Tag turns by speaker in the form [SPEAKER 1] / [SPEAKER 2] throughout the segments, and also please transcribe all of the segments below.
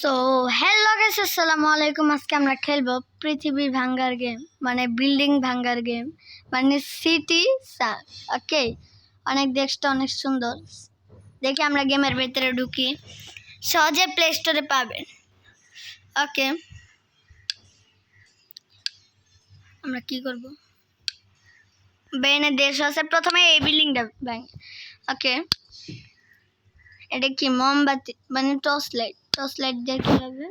[SPEAKER 1] So hello guys, আসসালামু আলাইকুম। আজকে আমরা খেলবো পৃথিবী ভাঙ্গার গেম, মানে বিল্ডিং ভাঙ্গার গেম, মানে সিটি। ওকে, অনেক দেখতে অনেক সুন্দর। দেখি আমরা গেমের ভিতরে ঢুকি, সহজে প্লে স্টোরে পাবেন। ওকে, আমরা কি করব? বেনে দেশ আছে, প্রথমে এই বিল্ডিংটা ভাঙে। ওকে, এটা কি মোমবাতি মানে টর্চ লাইট দিয়ে কি হবে?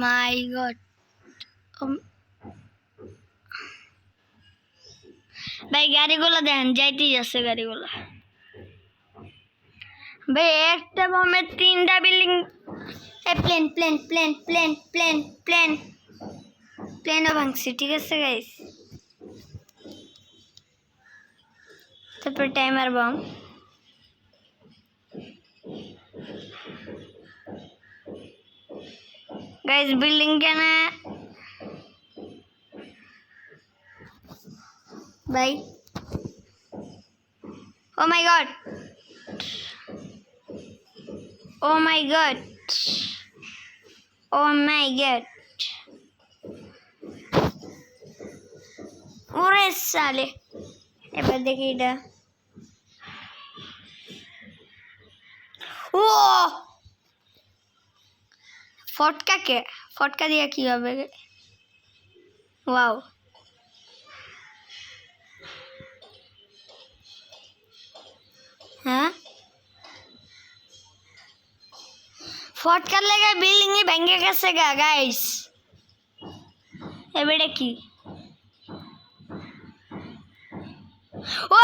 [SPEAKER 1] মাই গড, ভাই গাড়িগুলো দেখেন, যাইতেই যাচ্ছে গাড়িগুলো। ভাই একটা বমে তিনটা বিল্ডিং। প্লেনও ভাঙছি, ঠিক আছে গাইস। তারপর টাইমার বম। গাইস বিল্ডিং কেন ভাই? ও মাই গড, ও মাই গড, ও মাই গড। ওরে সালে, এবার দেখি এটা। ও ফটকা দিয়ে কি হবে? ওয়াও, হ্যাঁ, ফটকার লেগে বিল্ডিং এ ভেঙে গেছে গা গাইস। এবারে কি? ও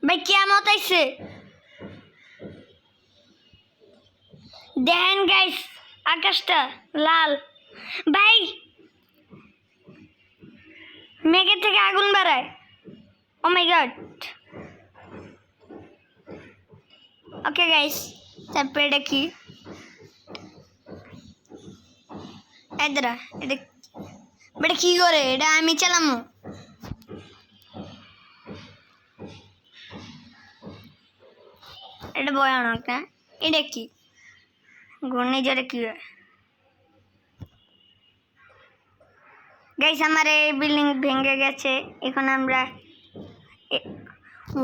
[SPEAKER 1] ভাই কিয়ামত আইছে, দেখেন গাইস, আকাশটা লাল। ভাই মেঘের থেকে আগুন বেড়ায়। ও মাই গড। ওকে গাইস, তারপরে এটা কি? এটা কি করে? এটা আমি চালামু। এটা ভয়ানক না? এটা কি ঘূর্ণিঝড়ে কি হয়? গাইস আমার এই বিল্ডিং ভেঙে গেছে, এখন আমরা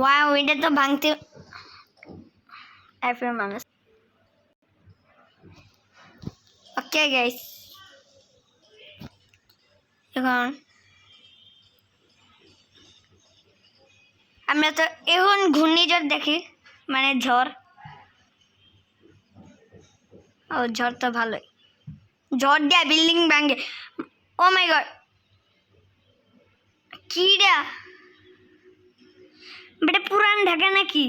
[SPEAKER 1] ওয়াও, এটা তো ভাঙতে মানুষ। ওকে গাইস, এখন আমরা তো এখন ঘূর্ণিঝড় দেখি, মানে ঝড়। ও ঝড় তো ভালোই, ঝড় দিয়া বিল্ডিং ভাঙে। ও মাই গড, কিডা বেটা? পুরান ঢাকা নাকি?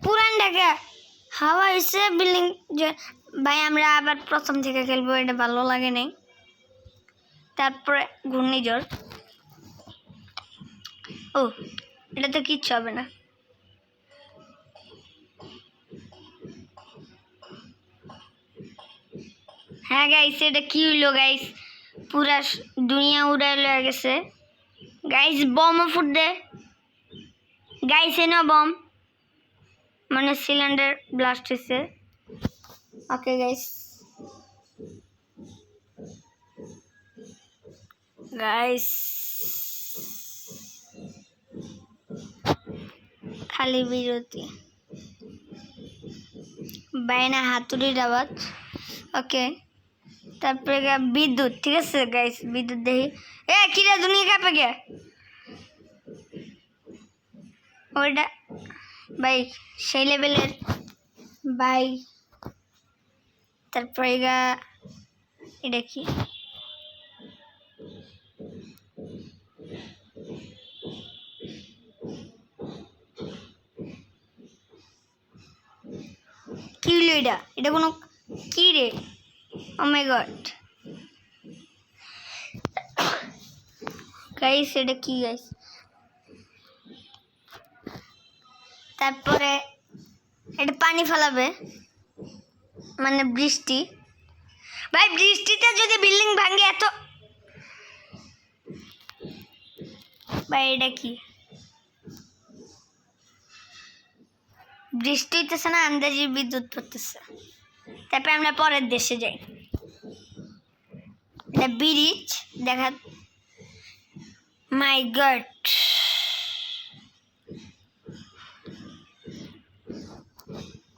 [SPEAKER 1] পুরান ঢাকা হাওয়া হয়েছে বিল্ডিং। ভাই আমরা আবার প্রথম থেকে খেলবো, এটা ভালো লাগে নাই। তারপরে ঘূর্ণিঝড়। ও এটা তো কিচ্ছু হবে না। হ্যাঁ গাইস, এটা কি হইলো গাইস? পুরা দুনিয়া উড়াই লয়ে গেছে গাইস। বমও ফুটবে গাইস, এনো বম, মানে সিলিন্ডার ব্লাস্ট হয়েছে। ওকে গাইস, খালি বিরতি, বাইনা হাতুড়ির আওয়াজ। ওকে, তারপরে বিদ্যুৎ, ঠিক আছে গাইস, বিদ্যুৎ দেখি। এ কিরা দুনিয়া কাঁপে গে ওইটা ভাই, সেই লেভেলের ভাই। তারপরে এটা কি? কি হলো এটা? এটা কোনো কি রে? ও মাই গড গাইস, এটা কি গাইস? তারপরে এটা পানি ফেলাবে, মানে বৃষ্টি। ভাই বৃষ্টিতে যদি বিল্ডিং ভাঙে ভাই এটা কি? বৃষ্টি হইতেছে না, আন্দাজি বিদ্যুৎ পড়তেছে। তারপরে আমরা পরের দেশে যাই। এটা ব্রিজ দেখা। মাই গড,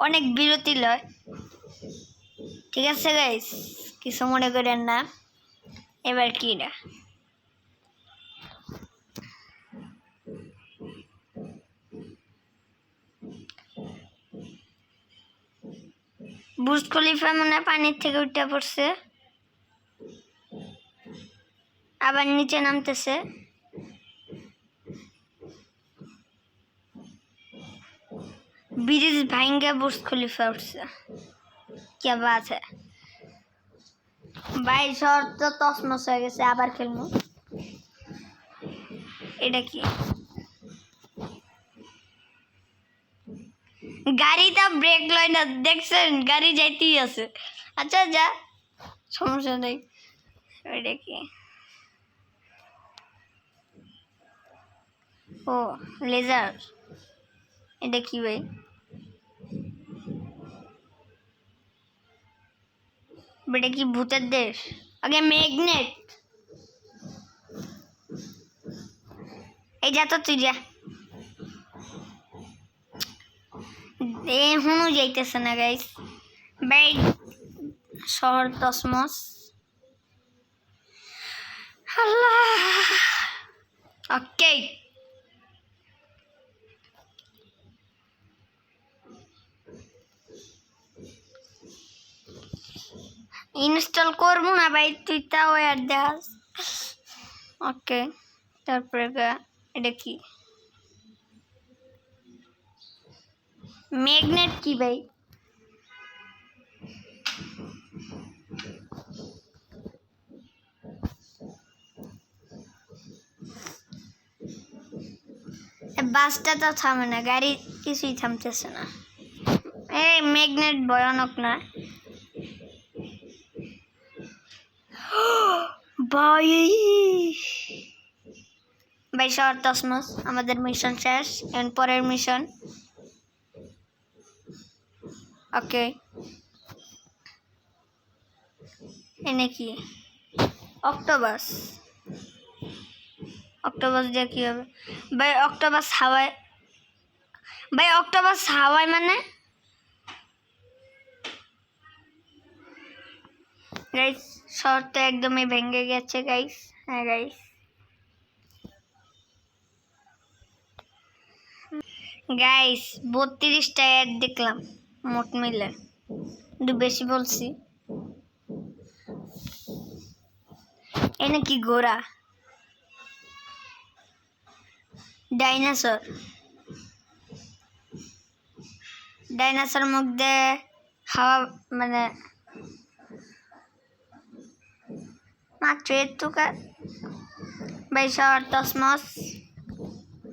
[SPEAKER 1] অনেক বিরতি লয়। ঠিক আছে গাইস, কিছু মনে করেন না। এবার কি না, বুর্জ খলিফা মনে পানির থেকে উঠে পড়ছে, আবার নিচে নামতেছে। ব্রিজ ভাঙ্গে বুর্জ খলিফা উঠছে। কি বাত হ্যায় ভাই, শহর তো তছনছ হয়ে গেছে। আবার খেলবো। এটা কি? গাড়িটা ব্রেক লয় না, দেখছেন? গাড়ি যাইতেই আছে। আচ্ছা যা, সমস্যা নেই। এটা কি? ও লেজার। এটা কি ভাই? এটা কি ভূতের দেশ? আগে ম্যাগনেট। এই যা তো, তুই যা। এখনো যাইতেছে না গাইস। ভাই শহর তসমস। আল্লাহ। ওকে, ইনস্টল করবো না ভাই, তুই তাও আর দেখ। ওকে, তারপরে এটা কি? ম্যাগনেট কি ভাই? বাসটা তো থামে না, গাড়ি কিছুই থামতেছে না। এই ম্যাগনেট ভয়ানক না ভাই? ভাই শহর তসমস। আমাদের মিশন শেষ, এখন পরের মিশন। ওকে, এনে কি? অক্টোপাস। অক্টোপাস দিয়ে কি হবে ভাই? অক্টোপাস হাওয়ায়। ভাই অক্টোপাস হাওয়ায় মানে? গাইস শহর তো একদমই ভেঙে গেছে গাইস। হ্যাঁ গাইস, গাইস 32টা অ্যাড দেখলাম মোট মিলে। একটু বেশি বলছি। এনে কি? ঘোড়া, ডাইনোসর। ডাইনোসর মুখ দিয়ে হাওয়া মানে মাত্র এটুকা। ভাই শহর তসমস।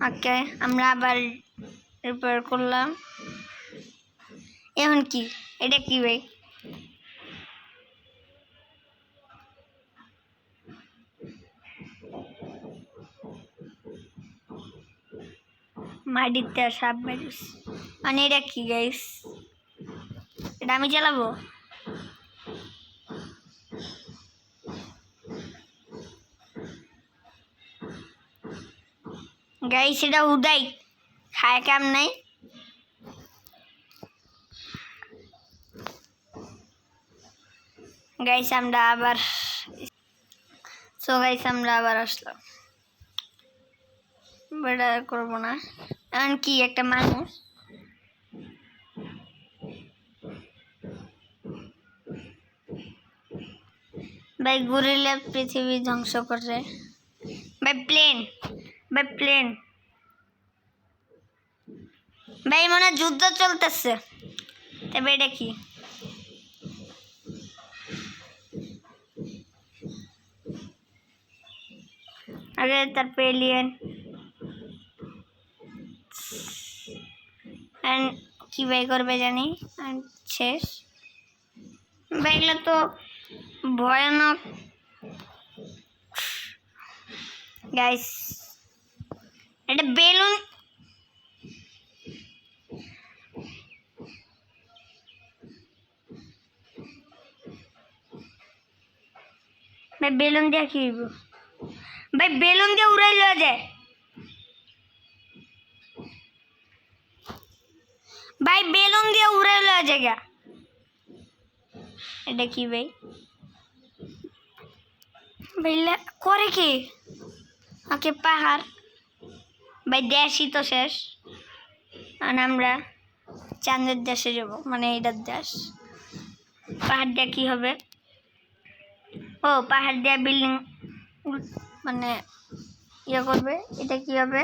[SPEAKER 1] ওকে, আমরা আবার রিপেয়ার করলাম। এখন কি? এটা কি ভাই? মাটিতে সাপ মেরিস মানে এটা কি গাইস? এটা আমি চালাবো? গাইস এটা উদাই খায় কাম নাই। গাইস আমরা আবার আমরা আবার আসলাম। বেড়া করবো না। এখন কি? একটা মানুষ। ভাই গরিলা পৃথিবী ধ্বংস করে। ভাই প্লেন, ভাই প্লেন। ভাই মনে যুদ্ধ চলতেছে। তবে এটা কি? আগে তারপর এলিয়েন। কি ভাই করবে জানি। শেষ ভাই, এগুলো তো ভয়ানক গাইস। এটা বেলুন ভাই বেলুন দিয়ে কি হইব ভাই বেলুন দিয়ে উড়াই লওয়া যায় ভাই বেলুন দিয়ে উড়াই লওয়া যায় গা এটা কি ভাই ভাইলা করে কি ওকে পাহাড় ভাই দেশই তো শেষ আর আমরা চাঁদের দেশে যাব মানে এটার দেশ পাহাড় দিয়ে কি হবে ও পাহাড় দিয়ে বিল্ডিং মানে ইয়ে করবে এটা কি হবে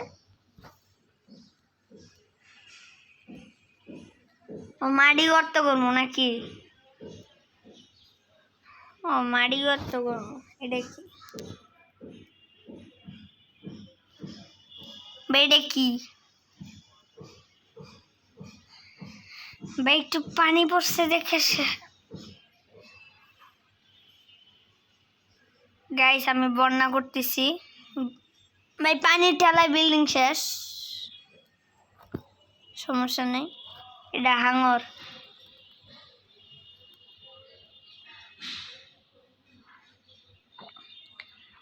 [SPEAKER 1] ও মাটি গর্ত করবো নাকি ও মাটি গর্ত করবো এটা কি ভাই এটা কি ভাই একটু পানি পড়ছে দেখেছে গাইস আমি বন্যা করতেছি ভাই পানির ঠেলায় বিল্ডিং শেষ সমস্যা নেই এটা হাঙর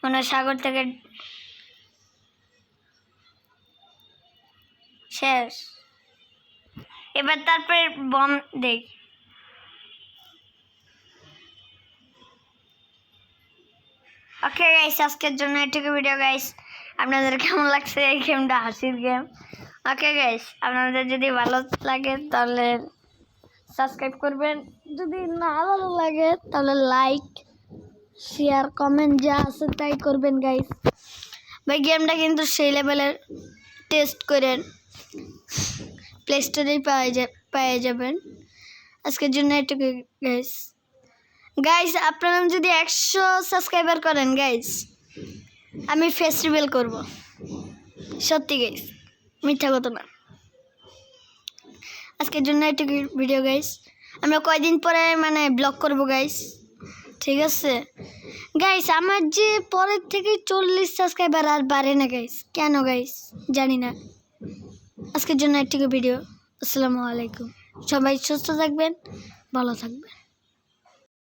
[SPEAKER 1] মনে সাগর থেকে শেষ এবার তারপরে বম দেখ ওকে গাইস আজকের জন্য এটুকু ভিডিও গাইস আপনাদের কেমন লাগছে এই গেমটা হাসির গেম ওকে গাইস আপনাদের যদি ভালো লাগে তাহলে সাবস্ক্রাইব করবেন যদি না ভালো লাগে তাহলে লাইক শেয়ার কমেন্ট যা আছে তাই করবেন গাইস ভাই গেমটা কিন্তু সেই লেভেলের টেস্ট করেন প্লে স্টোরেই পেয়ে যাবেন আজকের জন্য এটুকু গাইস গাইস আপনারা যদি 100 সাবস্ক্রাইবার করেন গাইস আমি ফেস্টিভ্যাল করব সত্যি গাইস মিথ্যা কথা না আজকের জন্য এটুকু ভিডিও গাইস আমরা কয়দিন পরে মানে ব্লগ করব গাইস ঠিক আছে গাইস আমার যে পরের থেকে 40 সাবস্ক্রাইবার আর বাড়ে না গাইস কেন গাইস জানি না আজকের জন্য এটুকু ভিডিও আসসালামু আলাইকুম সবাই সুস্থ থাকবেন ভালো থাকবেন